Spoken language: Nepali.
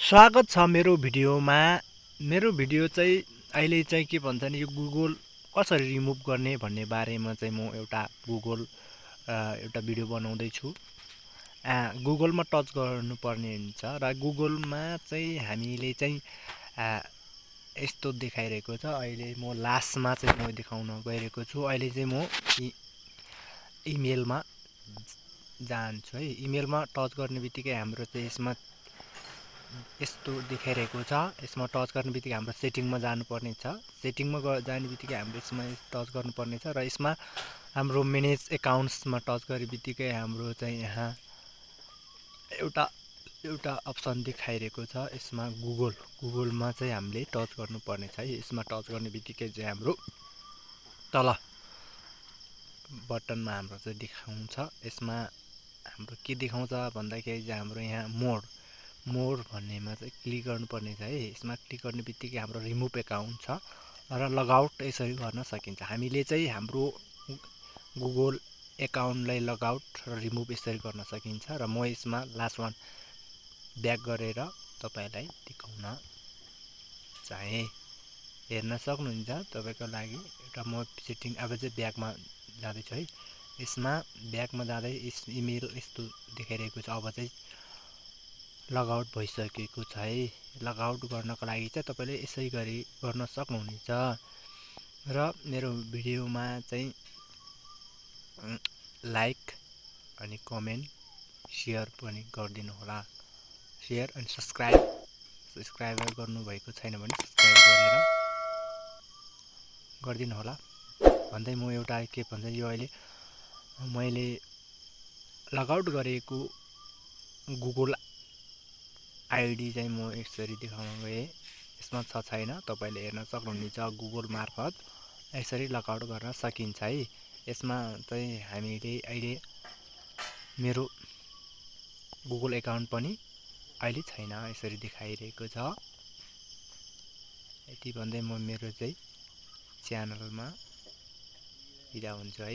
स्वागत छ मेरो भिडियोमा। मेरो भिडियो चाहिँ अहिले चाहिँ के भन्छ नि, यो गुगल कसरी रिमुभ गर्ने भन्ने बारेमा चाहिँ म एउटा भिडियो बनाउँदै छु। गुगलमा टच गर्नुपर्ने हुन्छ र गुगलमा चाहिँ हामीले चाहिँ यस्तो देखाइरहेको छ। अहिले म लास्टमा चाहिँ म देखाउन गइरहेको छु। अहिले चाहिँ म इमेलमा जान्छु है। इमेलमा टच गर्ने बित्तिकै हाम्रो चाहिँ यसमा यस्तो देखाइरहेको छ। यसमा टच गर्ने बित्तिकै हाम्रो सेटिङमा जानुपर्ने छ। सेटिङमा जाने बित्तिकै हाम्रो यसमा टच गर्नुपर्ने छ र यसमा हाम्रो म्यानेज एकाउन्ट्समा टच गर्ने बित्तिकै हाम्रो चाहिँ यहाँ एउटा अप्सन देखाइरहेको छ। यसमा गुगलमा चाहिँ हामीले टच गर्नुपर्ने छ है। यसमा टच गर्ने बित्तिकै चाहिँ हाम्रो तल बटनमा हाम्रो चाहिँ देखाउँछ। यसमा हाम्रो के देखाउँछ भन्दाखेरि चाहिँ हाम्रो यहाँ मोर भन्नेमा चाहिँ क्लिक गर्नुपर्ने छ है। यसमा क्लिक गर्ने बित्तिकै हाम्रो रिमुभ एकाउन्ट छ र लगआउट यसरी गर्न सकिन्छ। हामीले चाहिँ हाम्रो गुगल एकाउन्टलाई लगआउट र रिमुभ यसरी गर्न सकिन्छ र म यसमा लास्ट वान ब्याक गरेर तपाईलाई देखाउन चाहे। हेर्न सक्नुहुन्छ तपाईको लागि एउटा म सेटिङ। अब चाहिँ ब्याकमा जाँदैछु है। यसमा ब्याकमा जाँदै इमेल यस्तो देखाइरहेको छ। अब चाहिँ लगआउट भइसकेको छ है। लगआउट गर्नको लागि चाहिँ तपाईले यसै गरी गर्न सक्नुहुनेछ र मेरो भिडियोमा चाहिँ लाइक अनि कमेन्ट शेयर पनि गरिदिनु होला। शेयर अनि सब्स्क्राइब गर्नुभएको छैन भने सब्स्क्राइब गरिदिनु होला भन्दै म एउटा के भन्छ, यो अहिले मैले लगआउट गरेको गुगल आइडी चाहिँ म यसरी देखाउन गएँ। यसमा छ छैन तपाईले हेर्न सक्नुहुनेछ। गुगल मार्फत यसरी लगआउट गर्न सकिन्छ है। यसमा चाहिँ हामीले अहिले मेरो गुगल एकाउन्ट पनि अहिले छैन यसरी देखाइरहेको छ। यति भन्दै म मेरो चाहिँ च्यानलमा बिदा हुन्छु है।